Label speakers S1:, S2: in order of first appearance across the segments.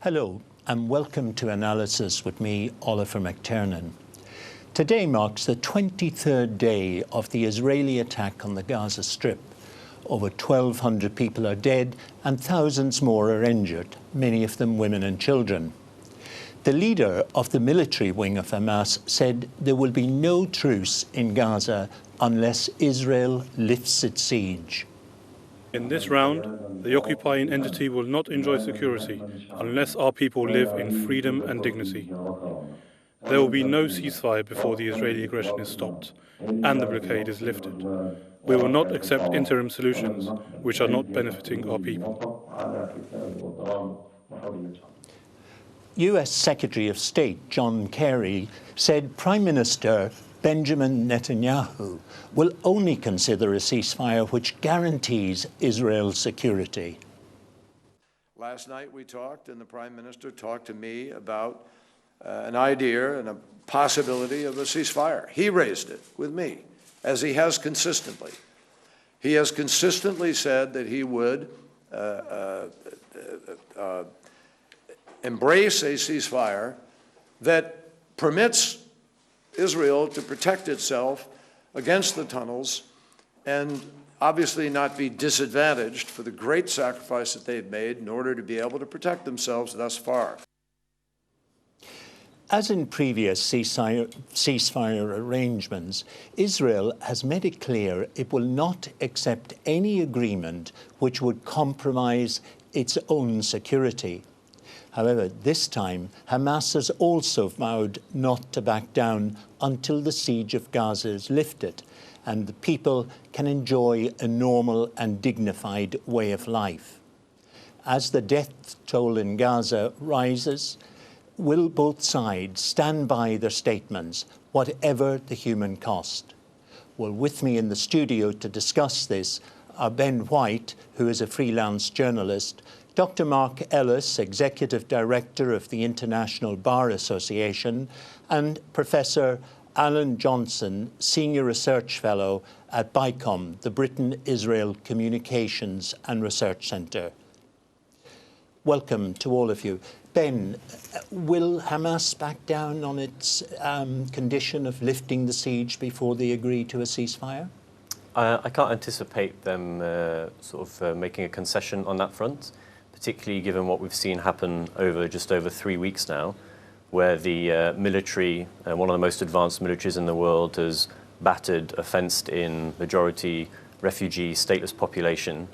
S1: Hello, and welcome to Analysis with me, Oliver McTiernan. Today marks the 23rd day of the Israeli attack on the Gaza Strip. Over 1,200 people are dead and thousands more are injured, many of them women and children. The leader of the military wing of Hamas said there will be no truce in Gaza unless Israel lifts its siege.
S2: In this round, the occupying entity will not enjoy security unless our people live in freedom and dignity. There will be no ceasefire before the Israeli aggression is stopped and the blockade is lifted. We will not accept interim solutions which are not benefiting our people.
S1: US Secretary of State John Kerry said Prime Minister Benjamin Netanyahu will only consider a ceasefire which guarantees Israel's security.
S3: Last night we talked, and the Prime Minister talked to me about an idea and a possibility of a ceasefire. He raised it with me, as he has consistently. He has consistently said that he would embrace a ceasefire that permits Israel to protect itself against the tunnels and obviously not be disadvantaged for the great sacrifice that they've made in order to be able to protect themselves thus far.
S1: As in previous ceasefire arrangements, Israel has made it clear it will not accept any agreement which would compromise its own security. However, this time, Hamas has also vowed not to back down until the siege of Gaza is lifted and the people can enjoy a normal and dignified way of life. As the death toll in Gaza rises, will both sides stand by their statements, whatever the human cost? Well, with me in the studio to discuss this are Ben White, who is a freelance journalist, Dr. Mark Ellis, Executive Director of the International Bar Association, and Professor Alan Johnson, Senior Research Fellow at BICOM, the Britain-Israel Communications and Research Centre. Welcome to all of you. Ben, will Hamas back down on its condition of lifting the siege before they agree to a ceasefire?
S4: I can't anticipate them making a concession on that front, particularly given what we've seen happen over just over 3 weeks now, where the military, one of the most advanced militaries in the world, has battered a fenced-in majority refugee stateless population.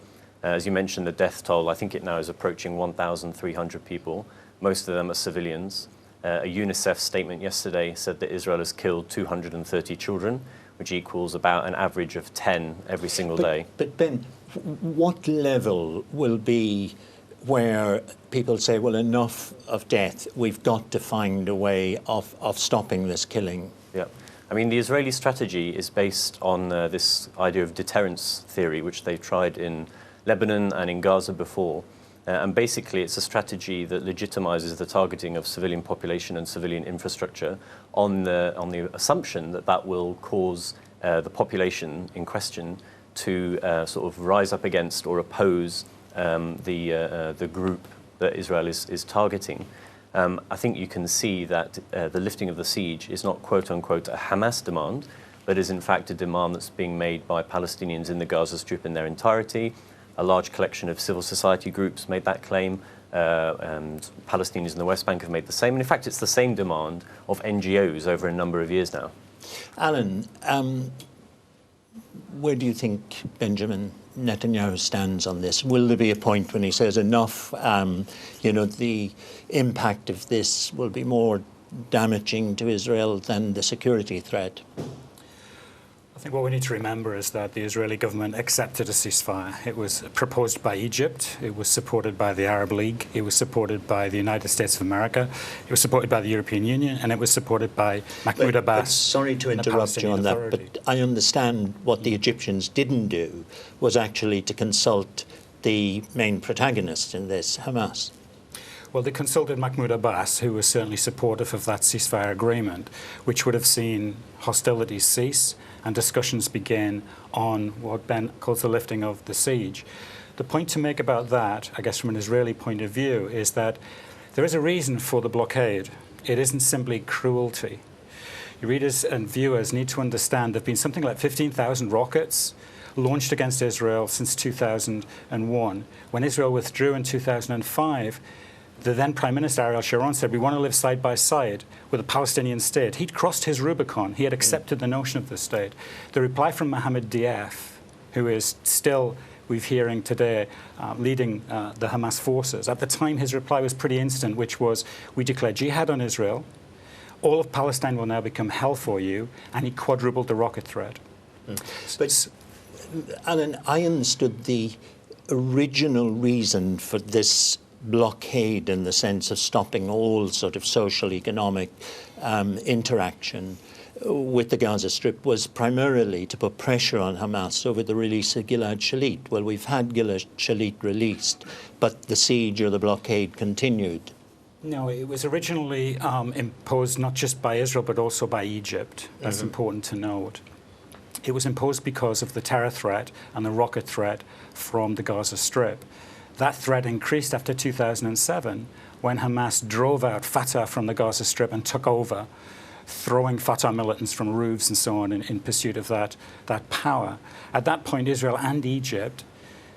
S4: As you mentioned, the death toll, I think it now is approaching 1,300 people. Most of them are civilians. A UNICEF statement yesterday said that Israel has killed 230 children, which equals about an average of 10 every single day.
S1: But Ben, what level will be where people say, well, enough of death, we've got to find a way of stopping this killing?
S4: Yeah. I mean, the Israeli strategy is based on this idea of deterrence theory, which they've tried in Lebanon and in Gaza before. And basically, it's a strategy that legitimizes the targeting of civilian population and civilian infrastructure on the assumption that that will cause the population in question to rise up against or oppose the group that Israel is targeting. I think you can see that the lifting of the siege is not quote-unquote a Hamas demand, but is in fact a demand that's being made by Palestinians in the Gaza Strip in their entirety. A large collection of civil society groups made that claim, and Palestinians in the West Bank have made the same. And in fact, it's the same demand of NGOs over a number of years now.
S1: Alan, where do you think Benjamin Netanyahu stands on this? Will there be a point when he says enough, the impact of this will be more damaging to Israel than the security threat?
S5: I think what we need to remember is that the Israeli government accepted a ceasefire. It was proposed by Egypt, it was supported by the Arab League, it was supported by the United States of America, it was supported by the European Union, and it was supported by Mahmoud Abbas.
S1: Sorry to interrupt you on that, but I understand what the Egyptians didn't do was actually to consult the main protagonist in this, Hamas.
S5: Well, they consulted Mahmoud Abbas, who was certainly supportive of that ceasefire agreement, which would have seen hostilities cease and discussions begin on what Ben calls the lifting of the siege. The point to make about that, I guess from an Israeli point of view, is that There is a reason for the blockade. It isn't simply cruelty. Your readers and viewers need to understand there have been something like 15,000 rockets launched against Israel since 2001. When Israel withdrew in 2005, the then Prime Minister Ariel Sharon said, we want to live side by side with a Palestinian state. He'd crossed his Rubicon. He had accepted the notion of the state. The reply from Mohammed Diaf, who is still, we're hearing today, leading the Hamas forces. At the time, his reply was pretty instant, which was, we declare jihad on Israel, all of Palestine will now become hell for you, and he quadrupled the rocket threat.
S1: But, Alan, I understood the original reason for this blockade in the sense of stopping all sort of social, economic interaction with the Gaza Strip was primarily to put pressure on Hamas over the release of Gilad Shalit. Well, we've had Gilad Shalit released, but the siege or the blockade continued.
S5: No, it was originally imposed not just by Israel but also by Egypt. That's important to note. It was imposed because of the terror threat and the rocket threat from the Gaza Strip. That threat increased after 2007 when Hamas drove out Fatah from the Gaza Strip and took over, throwing Fatah militants from roofs and so on in pursuit of that power. At that point, Israel and Egypt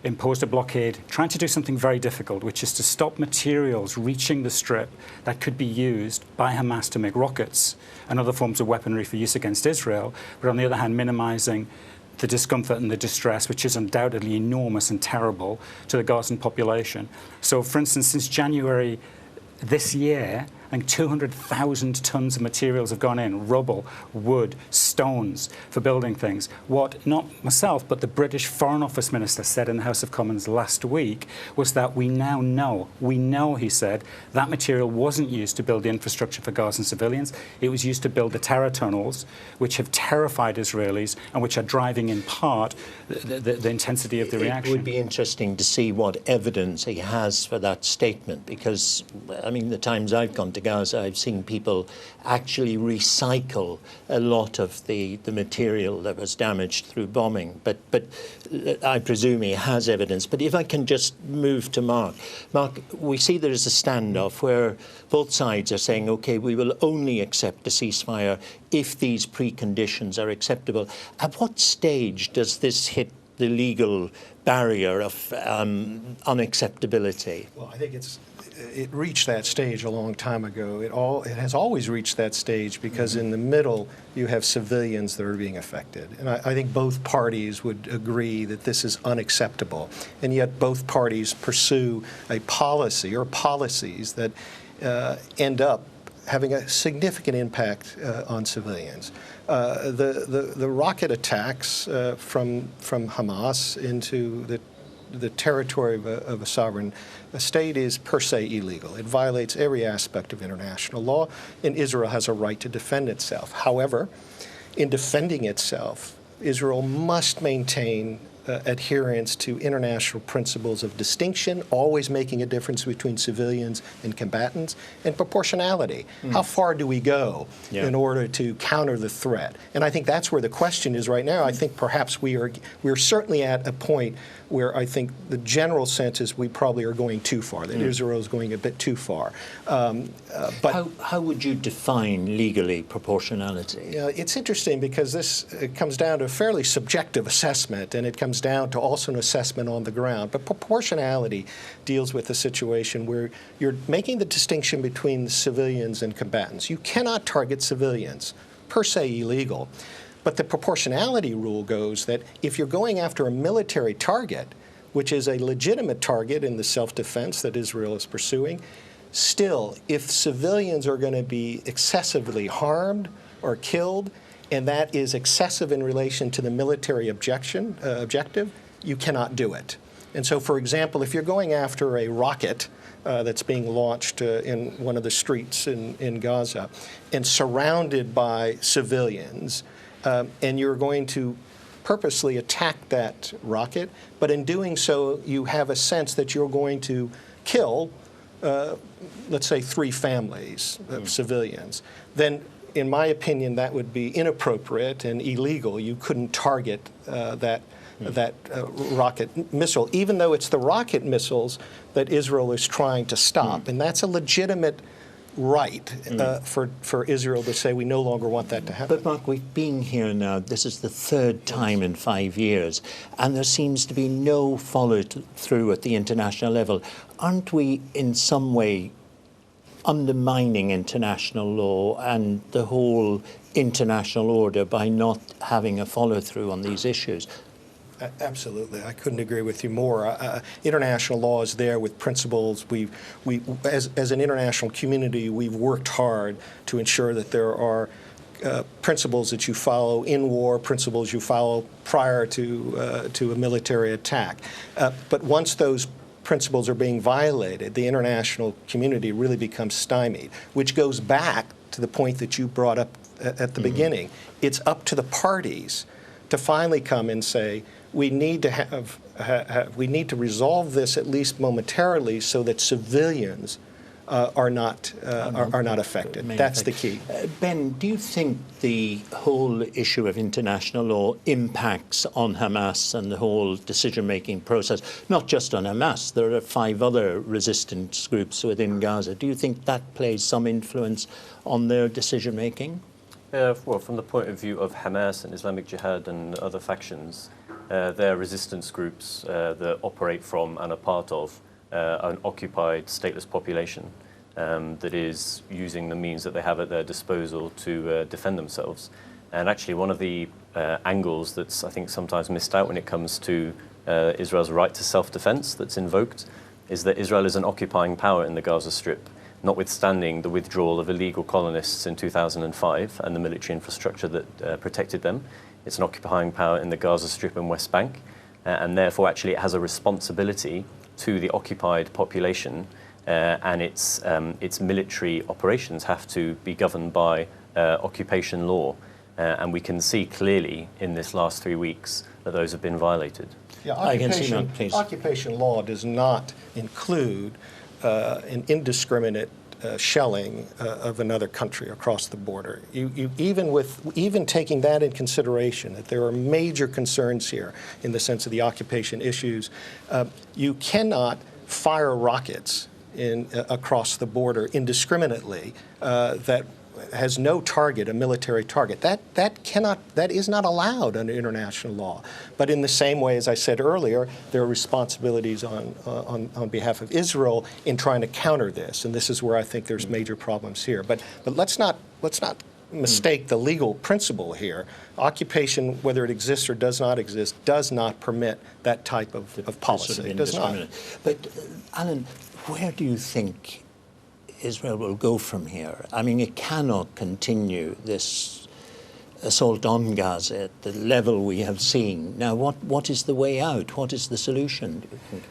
S5: imposed a blockade, trying to do something very difficult, which is to stop materials reaching the Strip that could be used by Hamas to make rockets and other forms of weaponry for use against Israel, but on the other hand, minimizing the discomfort and the distress, which is undoubtedly enormous and terrible to the Gazan population. So, for instance, since January this year, I think 200,000 tons of materials have gone in, rubble, wood, stones for building things. What, not myself, but the British Foreign Office Minister said in the House of Commons last week was that we know, he said, that material wasn't used to build the infrastructure for Gazan civilians. It was used to build the terror tunnels, which have terrified Israelis and which are driving in part the intensity of the reaction.
S1: It would be interesting to see what evidence he has for that statement, because, I mean, the times I've gone to Gaza, I've seen people actually recycle a lot of the material that was damaged through bombing. But I presume he has evidence. But if I can just move to Mark. Mark, we see there is a standoff where both sides are saying, OK, we will only accept a ceasefire if these preconditions are acceptable. At what stage does this hit the legal barrier of unacceptability?
S6: Well, I think it reached that stage a long time ago. It has always reached that stage because in the middle you have civilians that are being affected. And I think both parties would agree that this is unacceptable. And yet both parties pursue a policy or policies that end up having a significant impact on civilians. The rocket attacks from Hamas into the territory of a sovereign state is per se illegal. It violates every aspect of international law, and Israel has a right to defend itself. However, in defending itself, Israel must maintain adherence to international principles of distinction, always making a difference between civilians and combatants, and proportionality. How far do we go in order to counter the threat? And I think that's where the question is right now. I think perhaps we're certainly at a point where I think the general sense is we probably are going too far, that Israel is going a bit too far.
S1: But how would you define legally proportionality?
S6: It's interesting because it comes down to a fairly subjective assessment, and it comes down to also an assessment on the ground. But proportionality deals with a situation where you're making the distinction between the civilians and combatants. You cannot target civilians, per se illegal. But the proportionality rule goes that if you're going after a military target, which is a legitimate target in the self-defense that Israel is pursuing, still, if civilians are going to be excessively harmed or killed, and that is excessive in relation to the military objective, you cannot do it. And so, for example, if you're going after a rocket that's being launched in one of the streets in Gaza and surrounded by civilians, and you're going to purposely attack that rocket, but in doing so, you have a sense that you're going to kill, let's say, 3 families of civilians, then in my opinion, that would be inappropriate and illegal. You couldn't target that rocket missile, even though it's the rocket missiles that Israel is trying to stop. And that's a legitimate right for Israel to say we no longer want that to happen.
S1: But Mark, we've been here now, this is the third time in 5 years, and there seems to be no follow-through at the international level. Aren't we in some way undermining international law and the whole international order by not having a follow-through on these issues?
S6: Absolutely. I couldn't agree with you more. International law is there with principles. As an international community, we've worked hard to ensure that there are principles that you follow in war, principles you follow prior to a military attack. But once those principles are being violated, the international community really becomes stymied, which goes back to the point that you brought up at the beginning. It's up to the parties to finally come and say, we need to we need to resolve this at least momentarily so that civilians are not affected. That's the key.
S1: Ben, do you think the whole issue of international law impacts on Hamas and the whole decision-making process? Not just on Hamas, there are 5 other resistance groups within Gaza. Do you think that plays some influence on their decision-making?
S4: Well, from the point of view of Hamas and Islamic Jihad and other factions, they're resistance groups that operate from and are part of an occupied stateless population that is using the means that they have at their disposal to defend themselves. And actually one of the angles that's, I think, sometimes missed out when it comes to Israel's right to self-defense that's invoked is that Israel is an occupying power in the Gaza Strip, notwithstanding the withdrawal of illegal colonists in 2005 and the military infrastructure that protected them. It's an occupying power in the Gaza Strip and West Bank, and therefore actually it has a responsibility to the occupied population, and its military operations have to be governed by occupation law. And we can see clearly in this last 3 weeks that those have been violated.
S6: Yeah, occupation law does not include an indiscriminate shelling of another country across the border. Even taking that in consideration, that there are major concerns here in the sense of the occupation issues, you cannot fire rockets across the border indiscriminately that has no target, a military target. That is not allowed under international law. But in the same way, as I said earlier, there are responsibilities on behalf of Israel in trying to counter this, and this is where I think there's major problems here. But let's not mistake the legal principle here. Occupation, whether it exists or does not exist, does not permit that type of policy. It does not.
S1: But Alan, where do you think Israel will go from here? I mean, it cannot continue this assault on Gaza at the level we have seen. Now, what is the way out? What is the solution, do you think?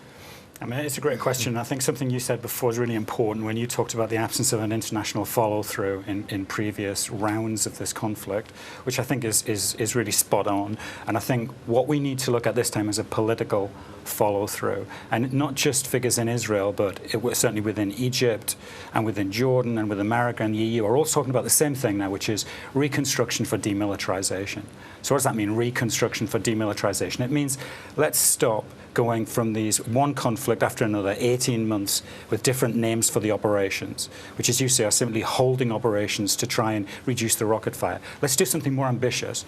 S5: I mean, it's a great question. I think something you said before is really important when you talked about the absence of an international follow-through in previous rounds of this conflict, which I think is really spot on. And I think what we need to look at this time is a political follow-through, and not just figures in Israel, but certainly within Egypt and within Jordan and with America and the EU are all talking about the same thing now, which is reconstruction for demilitarization. So what does that mean, reconstruction for demilitarization? It means let's stop going from these one conflict after another, 18 months with different names for the operations, which, as you say, are simply holding operations to try and reduce the rocket fire. Let's do something more ambitious.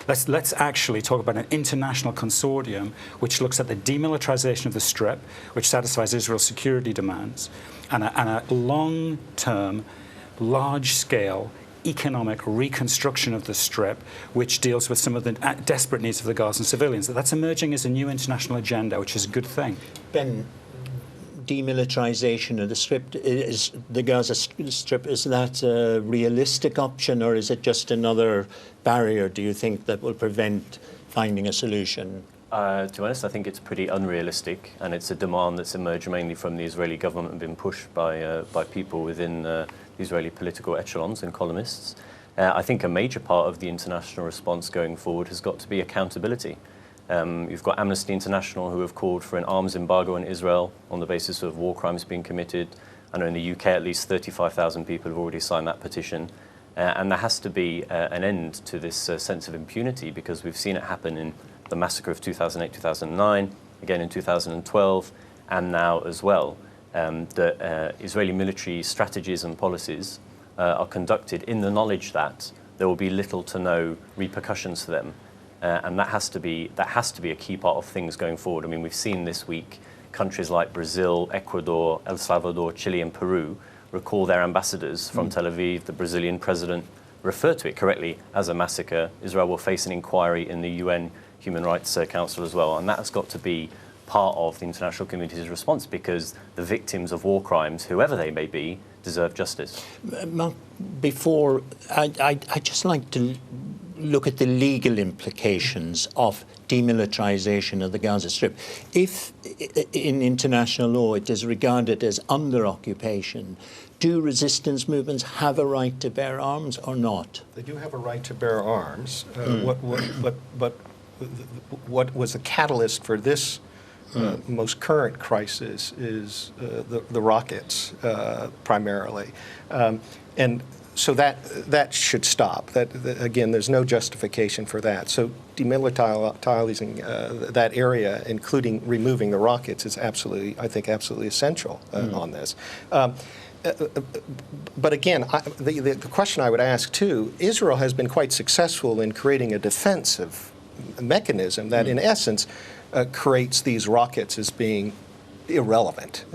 S5: Let's actually talk about an international consortium which looks at the demilitarization of the Strip, which satisfies Israel's security demands, and a long-term, large-scale economic reconstruction of the Strip, which deals with some of the desperate needs of the Gazan civilians. That's emerging as a new international agenda, which is a good thing.
S1: Ben, demilitarization of the Strip, is the Gaza Strip, is that a realistic option, or is it just another barrier, do you think, that will prevent finding a solution?
S4: To be honest, I think it's pretty unrealistic, and it's a demand that's emerged mainly from the Israeli government and been pushed by people within the Israeli political echelons and columnists. I think a major part of the international response going forward has got to be accountability. You've got Amnesty International, who have called for an arms embargo on Israel on the basis of war crimes being committed. I know in the UK at least 35,000 people have already signed that petition. And there has to be an end to this sense of impunity, because we've seen it happen in the massacre of 2008, 2009, again in 2012, and now as well. That Israeli military strategies and policies are conducted in the knowledge that there will be little to no repercussions for them. And that has to be a key part of things going forward. I mean, we've seen this week countries like Brazil, Ecuador, El Salvador, Chile, and Peru recall their ambassadors from Tel Aviv. The Brazilian president referred to it correctly as a massacre. Israel will face an inquiry in the UN Human Rights Council as well, and that has got to be part of the international community's response, because the victims of war crimes, whoever they may be, deserve justice.
S1: Mark, before, I'd just like to look at the legal implications of demilitarization of the Gaza Strip. If in international law it is regarded as under occupation, do resistance movements have a right to bear arms or not?
S6: They do have a right to bear arms. What was the catalyst for this most current crisis is the rockets, primarily. And so that should stop. Again, there's no justification for that. So demilitarizing that area, including removing the rockets, is absolutely, I think, absolutely essential on this. But again, the question I would ask, too, Israel has been quite successful in creating a defensive mechanism that, in essence, creates these rockets as being irrelevant.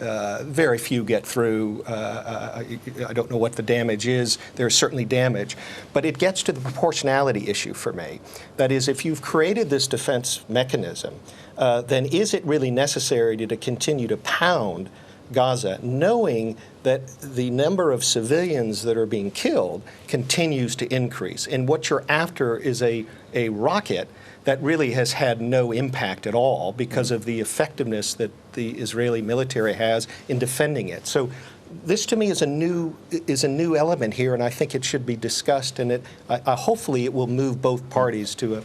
S6: Very few get through. I don't know what the damage is. There's certainly damage. But it gets to the proportionality issue for me. That is, if you've created this defense mechanism, then is it really necessary to continue to pound Gaza, knowing that the number of civilians that are being killed continues to increase? And what you're after is a rocket that really has had no impact at all because of the effectiveness that the Israeli military has in defending it. So this, to me, is a new element here, and I think it should be discussed, and hopefully it will move both parties to a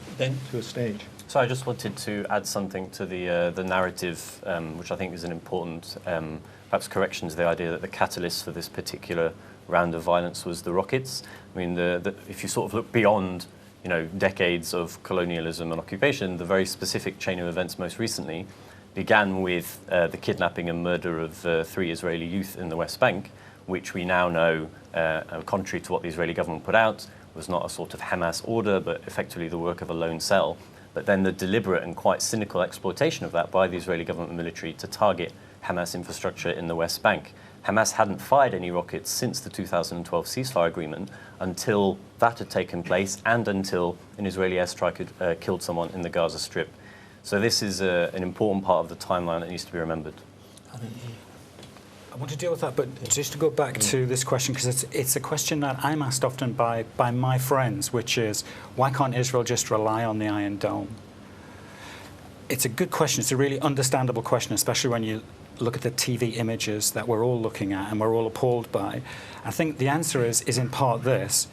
S6: stage.
S4: So I just wanted to add something to the narrative, which I think is an important, perhaps correction to the idea that the catalyst for this particular round of violence was the rockets. I mean, if you sort of look beyond, decades of colonialism and occupation, the very specific chain of events most recently began with the kidnapping and murder of 3 Israeli youth in the West Bank, which we now know, contrary to what the Israeli government put out, was not a sort of Hamas order, but effectively the work of a lone cell. But then the deliberate and quite cynical exploitation of that by the Israeli government and military to target Hamas infrastructure in the West Bank. Hamas hadn't fired any rockets since the 2012 ceasefire agreement until that had taken place and until an Israeli airstrike had killed someone in the Gaza Strip. So this is an important part of the timeline that needs to be remembered.
S5: I want to deal with that, but just to go back to this question, because it's a question that I'm asked often by my friends, which is, why can't Israel just rely on the Iron Dome? It's a good question. It's a really understandable question, especially when you look at the TV images that we're all looking at and we're all appalled by. I think the answer is in part this.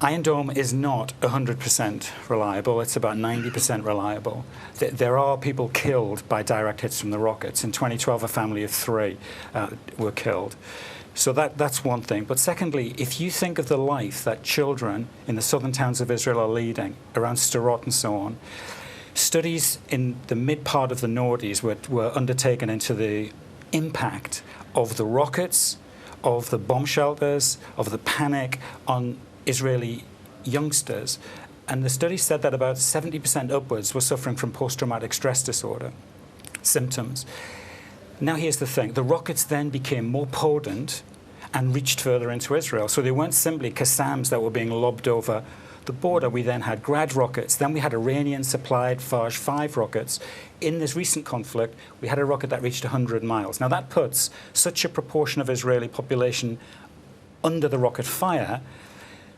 S5: Iron Dome is not 100% reliable. It's about 90% reliable. There are people killed by direct hits from the rockets. In 2012, a family of 3 were killed. So that's one thing. But secondly, if you think of the life that children in the southern towns of Israel are leading, around Sderot and so on, studies in the mid part of the noughties were undertaken into the impact of the rockets, of the bomb shelters, of the panic on Israeli youngsters. And the study said that about 70% upwards were suffering from post-traumatic stress disorder symptoms. Now here's the thing. The rockets then became more potent and reached further into Israel. So they weren't simply Qassams that were being lobbed over the border. We then had Grad rockets. Then we had Iranian-supplied Faj 5 rockets. In this recent conflict, we had a rocket that reached 100 miles. Now that puts such a proportion of Israeli population under the rocket fire.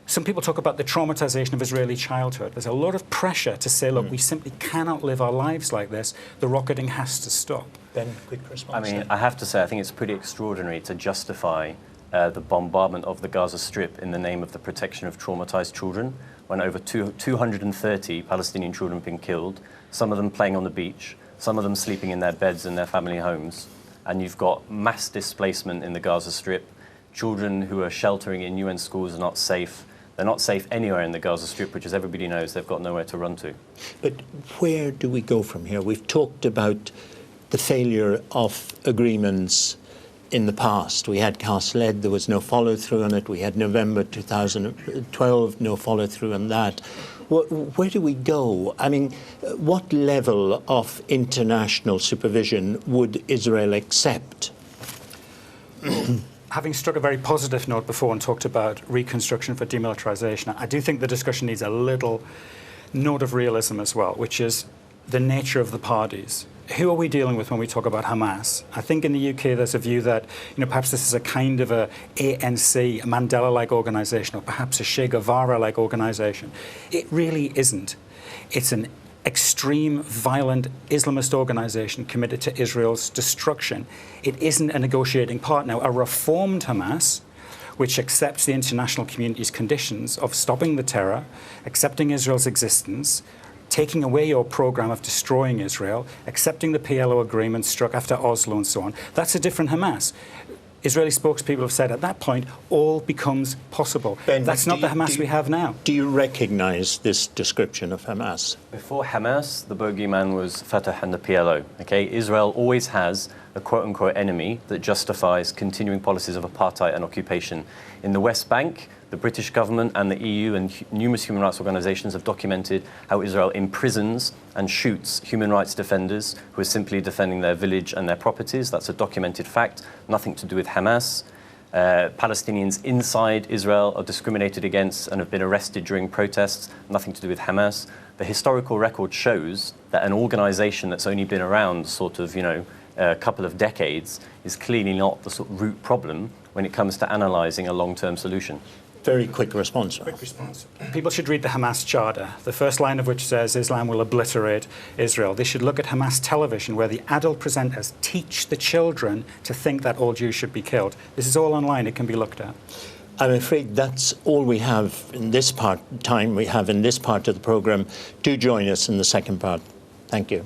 S5: Some people talk about the traumatization of Israeli childhood. There's a lot of pressure to say, look, we simply cannot live our lives like this. The rocketing has to stop.
S1: Ben, quick response.
S4: I mean, I have to say, I think it's pretty extraordinary to justify the bombardment of the Gaza Strip in the name of the protection of traumatized children, when over 230 Palestinian children have been killed, some of them playing on the beach, some of them sleeping in their beds in their family homes, and you've got mass displacement in the Gaza Strip. Children who are sheltering in UN schools are not safe. They're not safe anywhere in the Gaza Strip, which, as everybody knows, they've got nowhere to run to.
S1: But where do we go from here? We've talked about the failure of agreements in the past. We had Cast-Led, there was no follow-through on it. We had November 2012, no follow-through on that. Where do we go? I mean, what level of international supervision would Israel accept?
S5: Having struck a very positive note before and talked about reconstruction for demilitarization, I do think the discussion needs a little note of realism as well, which is the nature of the parties. Who are we dealing with when we talk about Hamas? I think in the UK there's a view that, perhaps this is a kind of a ANC, a Mandela-like organisation, or perhaps a Che Guevara-like organisation. It really isn't. It's an extreme, violent Islamist organisation committed to Israel's destruction. It isn't a negotiating partner. A reformed Hamas, which accepts the international community's conditions of stopping the terror, accepting Israel's existence, taking away your program of destroying Israel, accepting the PLO agreement struck after Oslo and so on. That's a different Hamas. Israeli spokespeople have said at that point, all becomes possible.
S1: Ben,
S5: that's not the Hamas we have now.
S1: Do you recognise this description of Hamas?
S4: Before Hamas, the bogeyman was Fatah and the PLO. Okay? Israel always has a quote-unquote enemy that justifies continuing policies of apartheid and occupation. In the West Bank, the British government and the EU and numerous human rights organizations have documented how Israel imprisons and shoots human rights defenders who are simply defending their village and their properties. That's a documented fact, nothing to do with Hamas. Palestinians inside Israel are discriminated against and have been arrested during protests, nothing to do with Hamas. The historical record shows that an organization that's only been around sort of, a couple of decades is clearly not the sort of root problem when it comes to analyzing a long-term solution.
S1: Very quick response.
S5: Quick response. People should read the Hamas Charter, the first line of which says Islam will obliterate Israel. They should look at Hamas television, where the adult presenters teach the children to think that all Jews should be killed. This is all online. It can be looked at.
S1: I'm afraid that's all we have in this part of the programme. Do join us in the second part. Thank you.